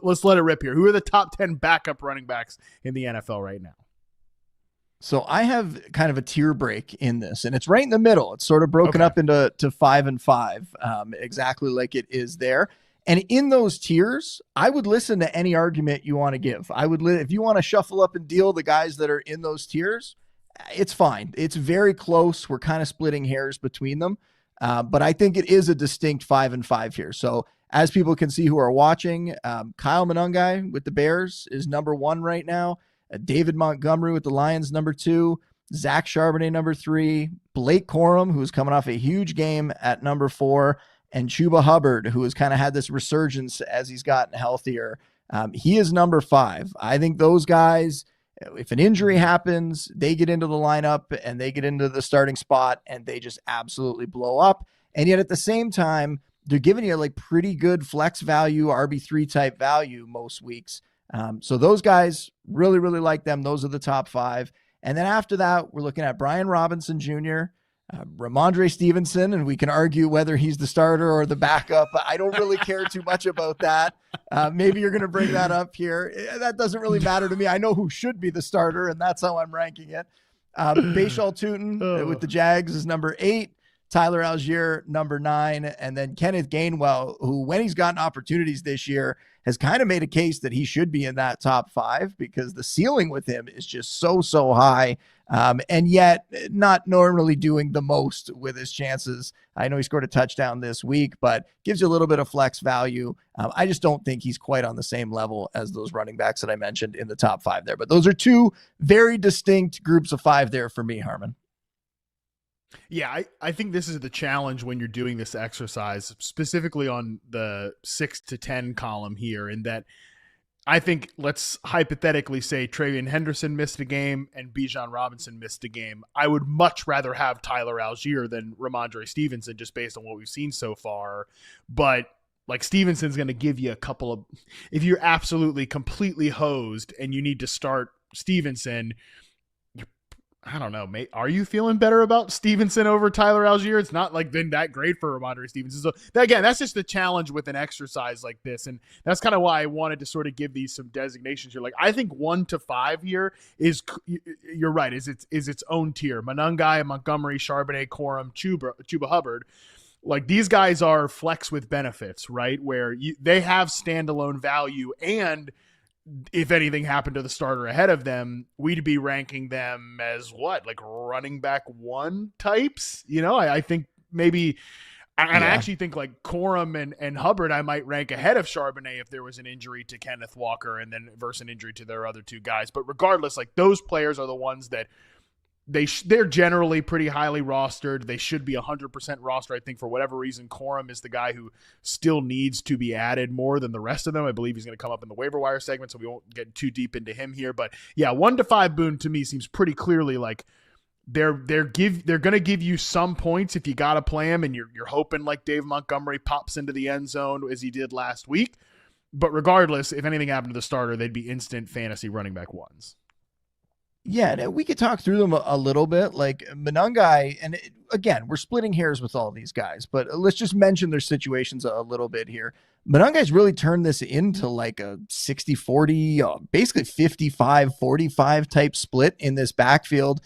let's let it rip here. Who are the top 10 backup running backs in the NFL right now? So I have kind of a tier break in this, and it's right in the middle. It's sort of broken up into 5 and 5, exactly like it is there. And in those tiers, I would listen to any argument you want to give. I would, if you want to shuffle up and deal the guys that are in those tiers, it's fine. It's very close. We're kind of splitting hairs between them. But I think it is a distinct 5 and 5 here. So as people can see who are watching, Kyle Monangai with the Bears is number 1 right now. David Montgomery with the Lions, number 2. Zach Charbonnet, number 3. Blake Corum, who's coming off a huge game, at number 4. And Chuba Hubbard, who has kind of had this resurgence as he's gotten healthier. He is number 5. I think those guys, if an injury happens, they get into the lineup and they get into the starting spot and they just absolutely blow up. And yet at the same time, they're giving you like pretty good flex value, RB3 type value most weeks. So those guys, really, really like them. Those are the top 5. And then after that, we're looking at Brian Robinson Jr., Ramondre Stevenson, and we can argue whether he's the starter or the backup. I don't really care too much about that. Maybe you're going to bring that up here. That doesn't really matter to me. I know who should be the starter, and that's how I'm ranking it. Bashal Tutin with the Jags is number 8. Tyler Algier, number 9, and then Kenneth Gainwell, who, when he's gotten opportunities this year, has kind of made a case that he should be in that top 5 because the ceiling with him is just so high, and yet not normally doing the most with his chances. I know he scored a touchdown this week, but gives you a little bit of flex value. I just don't think he's quite on the same level as those running backs that I mentioned in the top 5 there. But those are 2 very distinct groups of 5 there for me, Harmon. Yeah, I think this is the challenge when you're doing this exercise, specifically on the 6 to 10 column here, in that I think, let's hypothetically say Travion Henderson missed a game and Bijan Robinson missed a game. I would much rather have Tyler Algier than Ramondre Stevenson, just based on what we've seen so far. But like, Stevenson's going to give you a couple of, if you're absolutely completely hosed and you need to start Stevenson, I don't know, mate. Are you feeling better about Stevenson over Tyler Algier? It's not like been that great for Ramondre Stevenson. So again, that's just the challenge with an exercise like this. And that's kind of why I wanted to sort of give these some designations here. Like, I think 1 to 5 here is, you're right, is its own tier. Monangai, Montgomery, Charbonnet, Corum, Chuba Hubbard. Like, these guys are flex with benefits, right? Where they have standalone value, and if anything happened to the starter ahead of them, we'd be ranking them as what, like running back 1 types? You know, I think maybe, and I actually think like Corum and Hubbard, I might rank ahead of Charbonnet if there was an injury to Kenneth Walker and then versus an injury to their other 2 guys. But regardless, like, those players are the ones that they're generally pretty highly rostered. They should be 100% roster. I think for whatever reason, Corum is the guy who still needs to be added more than the rest of them. I believe he's going to come up in the waiver wire segment, so we won't get too deep into him here. But yeah, 1 to 5 Boone to me seems pretty clearly like they're going to give you some points if you got to play him, and you're hoping like Dave Montgomery pops into the end zone as he did last week. But regardless, if anything happened to the starter, they'd be instant fantasy running back 1s. Yeah, we could talk through them a little bit. Like Monangai, and again, we're splitting hairs with all these guys, but let's just mention their situations a little bit here. Monangai's really turned this into like a 60-40, basically 55-45 type split in this backfield.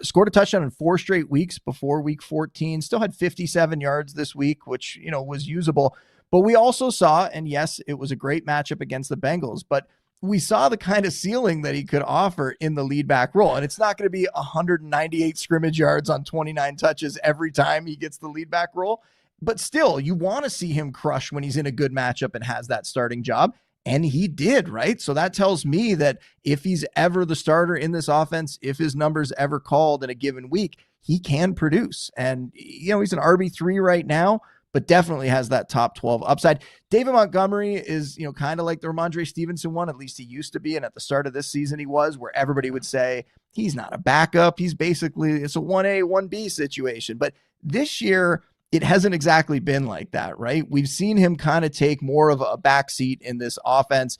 Scored a touchdown in 4 straight weeks before week 14. Still had 57 yards this week, which, you know, was usable. But we also saw, and yes, it was a great matchup against the Bengals, but we saw the kind of ceiling that he could offer in the lead back role. And it's not going to be 198 scrimmage yards on 29 touches every time he gets the lead back role. But still, you want to see him crush when he's in a good matchup and has that starting job. And he did, right? So that tells me that if he's ever the starter in this offense, if his number's ever called in a given week, he can produce. And, you know, he's an RB3 right now, but definitely has that top 12 upside. David Montgomery is, you know, kind of like the Ramondre Stevenson one. At least he used to be. And at the start of this season, he was, where everybody would say he's not a backup. He's basically, it's a 1A, 1B situation. But this year, it hasn't exactly been like that, right? We've seen him kind of take more of a backseat in this offense.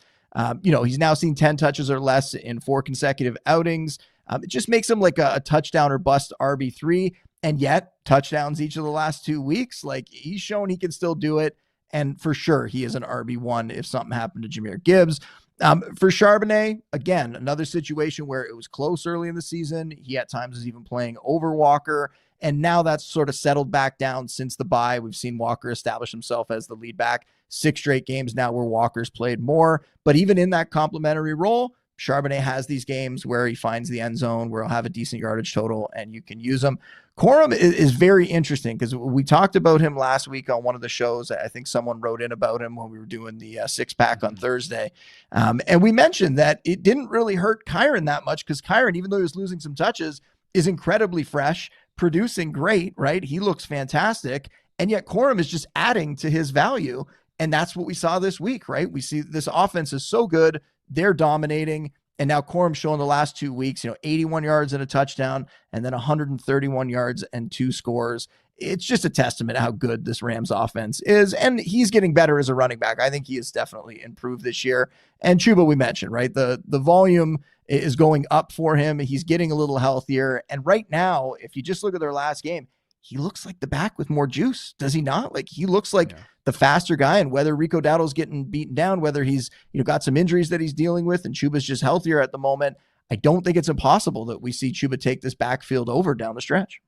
You know, he's now seen 10 touches or less in 4 consecutive outings. It just makes him like a touchdown or bust RB3. And yet touchdowns each of the last 2 weeks. Like, he's shown he can still do it. And for sure, he is an RB1 if something happened to Jahmyr Gibbs. For Charbonnet, again, another situation where it was close early in the season. He at times is even playing over Walker. And now that's sort of settled back down since the bye. We've seen Walker establish himself as the lead back. 6 straight games now where Walker's played more. But even in that complementary role, Charbonnet has these games where he finds the end zone, where he'll have a decent yardage total, and you can use him. Corum is very interesting because we talked about him last week on one of the shows. I think someone wrote in about him when we were doing the six-pack on Thursday. And we mentioned that it didn't really hurt Kyron that much because Kyron, even though he was losing some touches, is incredibly fresh, producing great, right? He looks fantastic. And yet Corum is just adding to his value. And that's what we saw this week, right? We see this offense is so good. They're dominating. And now Corum's showing the last 2 weeks, 81 yards and a touchdown, and then 131 yards and 2 scores. It's just a testament to how good this Rams offense is. And he's getting better as a running back. I think he has definitely improved this year. And Chuba, we mentioned, right? The volume is going up for him. He's getting a little healthier. And right now, if you just look at their last game, he looks like the back with more juice. Does he not? Like, he looks like the faster guy. And whether Rico Dowdle's getting beaten down, whether he's got some injuries that he's dealing with, and Chuba's just healthier at the moment, I don't think it's impossible that we see Chuba take this backfield over down the stretch.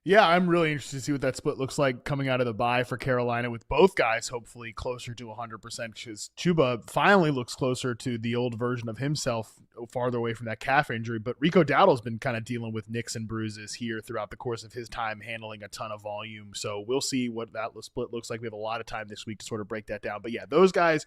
Yeah, I'm really interested to see what that split looks like coming out of the bye for Carolina, with both guys hopefully closer to 100%, because Chuba finally looks closer to the old version of himself, farther away from that calf injury. But Rico Dowdle's been kind of dealing with nicks and bruises here throughout the course of his time handling a ton of volume. So we'll see what that split looks like. We have a lot of time this week to sort of break that down. But yeah, those guys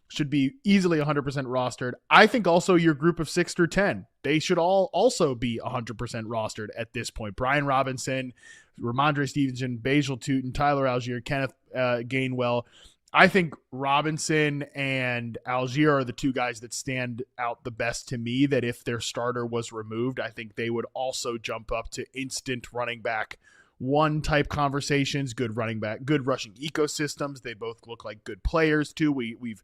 should be easily 100% rostered. I think also your group of 6 through 10, they should all also be 100% rostered at this point. Brian Robinson, Ramondre Stevenson, Basil Tootin, Tyler Algier, Kenneth Gainwell. I think Robinson and Algier are the 2 guys that stand out the best to me, that if their starter was removed, I think they would also jump up to instant running back 1 type conversations, good running back, good rushing ecosystems. They both look like good players too. We've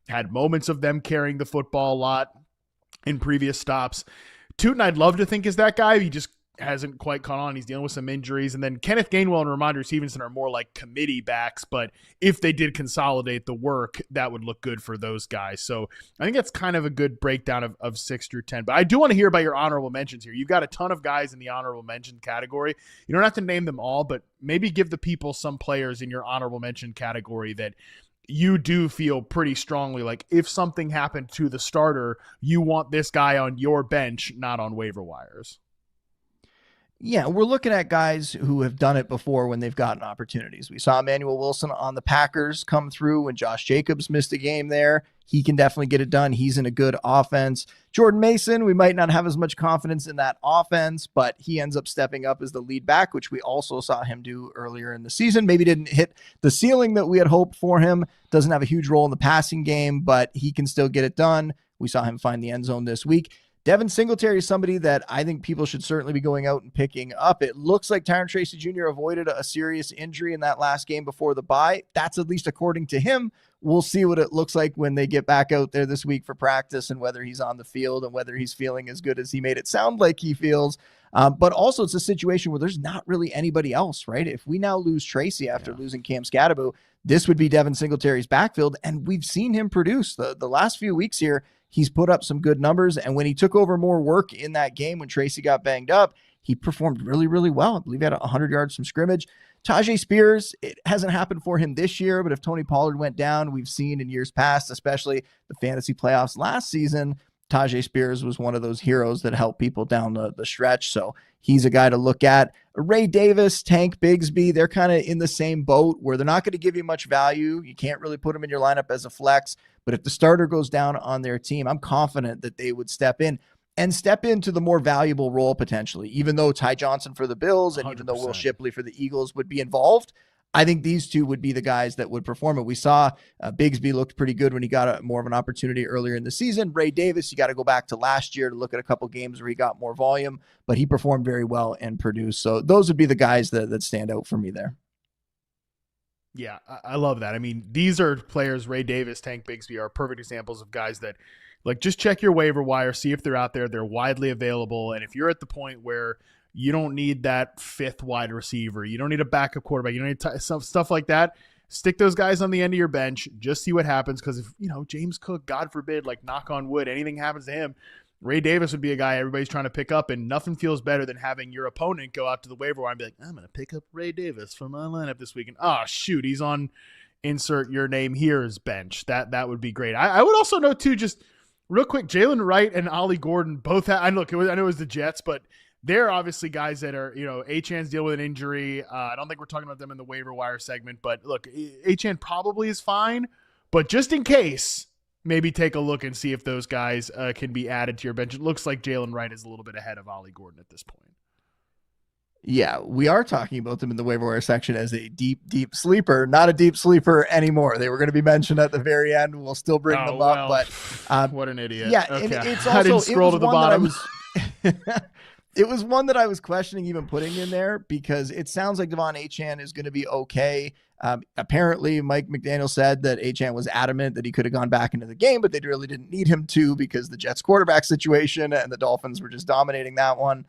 had moments of them carrying the football a lot in previous stops. Tootin, I'd love to think is that guy. He just hasn't quite caught on. He's dealing with some injuries. And then Kenneth Gainwell and Ramondre Stevenson are more like committee backs, but if they did consolidate the work, that would look good for those guys. So I think that's kind of a good breakdown of 6 through 10. But I do want to hear about your honorable mentions here. You've got a ton of guys in the honorable mention category. You don't have to name them all, but maybe give the people some players in your honorable mention category that you do feel pretty strongly like if something happened to the starter, you want this guy on your bench, not on waiver wires. Yeah, we're looking at guys who have done it before when they've gotten opportunities. We saw Emmanuel Wilson on the Packers come through when Josh Jacobs missed a game there. He can definitely get it done. He's in a good offense. Jordan Mason, we might not have as much confidence in that offense, but he ends up stepping up as the lead back, which we also saw him do earlier in the season. Maybe didn't hit the ceiling that we had hoped for him. Doesn't have a huge role in the passing game, but he can still get it done. We saw him find the end zone this week. Devin Singletary is somebody that I think people should certainly be going out and picking up. It looks like Tyron Tracy Jr. avoided a serious injury in that last game before the bye. That's at least according to him. We'll see what it looks like when they get back out there this week for practice and whether he's on the field and whether he's feeling as good as he made it sound like he feels. But also it's a situation where there's not really anybody else, right? If we now lose Tracy after losing Cam Scatterbo, this would be Devin Singletary's backfield. And we've seen him produce the last few weeks here. He's put up some good numbers. And when he took over more work in that game, when Tracy got banged up, he performed really, really well. I believe he had 100 yards from scrimmage. Tajay Spears, it hasn't happened for him this year, but if Tony Pollard went down, we've seen in years past, especially the fantasy playoffs last season, Tajay Spears was one of those heroes that helped people down the stretch. So he's a guy to look at. Ray Davis, Tank Bigsby, they're kind of in the same boat where they're not going to give you much value. You can't really put them in your lineup as a flex, but if the starter goes down on their team, I'm confident that they would step into the more valuable role potentially, even though Ty Johnson for the Bills and 100%. Even though Will Shipley for the Eagles would be involved. I think these two would be the guys that would perform it. We saw Bigsby looked pretty good when he got more of an opportunity earlier in the season. Ray Davis, you got to go back to last year to look at a couple games where he got more volume, but he performed very well and produced. So those would be the guys that stand out for me there. Yeah, I love that. I mean, these are players, Ray Davis, Tank Bigsby, are perfect examples of guys that, like, just check your waiver wire, see if they're out there. They're widely available. And if you're at the point where You don't need that fifth wide receiver. You don't need a backup quarterback. You don't need stuff like that. Stick those guys on the end of your bench. Just see what happens. Because if, James Cook, God forbid, like knock on wood, anything happens to him, Ray Davis would be a guy everybody's trying to pick up, and nothing feels better than having your opponent go out to the waiver wire and be like, I'm going to pick up Ray Davis from my lineup this week. And shoot, he's on insert your name here's bench. That would be great. I would also note too, just real quick, Jalen Wright and Ollie Gordon both have, I know it was the Jets, but they're obviously guys that are, Achan's deal with an injury. I don't think we're talking about them in the waiver wire segment, but look, Achan probably is fine, but just in case, maybe take a look and see if those guys can be added to your bench. It looks like Jalen Wright is a little bit ahead of Ollie Gordon at this point. Yeah, we are talking about them in the waiver wire section as a deep, deep sleeper, not a deep sleeper anymore. They were going to be mentioned at the very end. We'll still bring them up, but what an idiot. Yeah, okay. And it's also, I didn't scroll to the bottom. It was one that I was questioning even putting in there because it sounds like Devon Achan is going to be okay. Apparently, Mike McDaniel said that Achan was adamant that he could have gone back into the game, but they really didn't need him to because the Jets quarterback situation and the Dolphins were just dominating that one.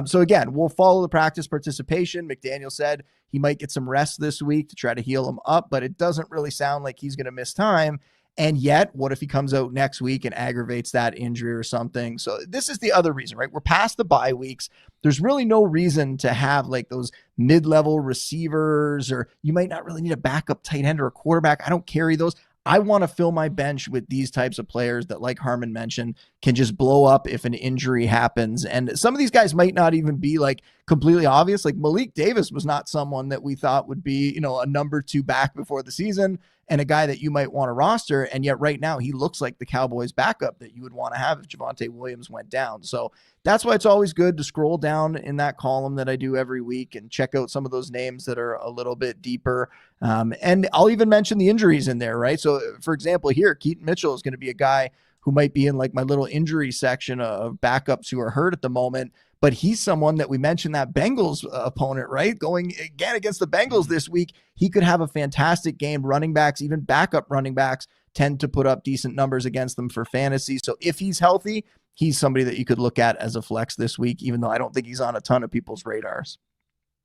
So again, we'll follow the practice participation. McDaniel said he might get some rest this week to try to heal him up, but it doesn't really sound like he's going to miss time. And yet, what if he comes out next week and aggravates that injury or something? So this is the other reason, right? We're past the bye weeks. There's really no reason to have like those mid-level receivers, or you might not really need a backup tight end or a quarterback. I don't carry those. I want to fill my bench with these types of players that, like Harmon mentioned, can just blow up if an injury happens. And some of these guys might not even be like completely obvious. Like Malik Davis was not someone that we thought would be, a number 2 back before the season and a guy that you might want to roster. And yet right now he looks like the Cowboys backup that you would want to have if Javonte Williams went down. So that's why it's always good to scroll down in that column that I do every week and check out some of those names that are a little bit deeper. And I'll even mention the injuries in there, right? So for example, here, Keaton Mitchell is going to be a guy who might be in like my little injury section of backups who are hurt at the moment, but he's someone that we mentioned that Bengals opponent, right? Going again against the Bengals this week, he could have a fantastic game. Running backs, even backup running backs, tend to put up decent numbers against them for fantasy. So if he's healthy, he's somebody that you could look at as a flex this week, even though I don't think he's on a ton of people's radars.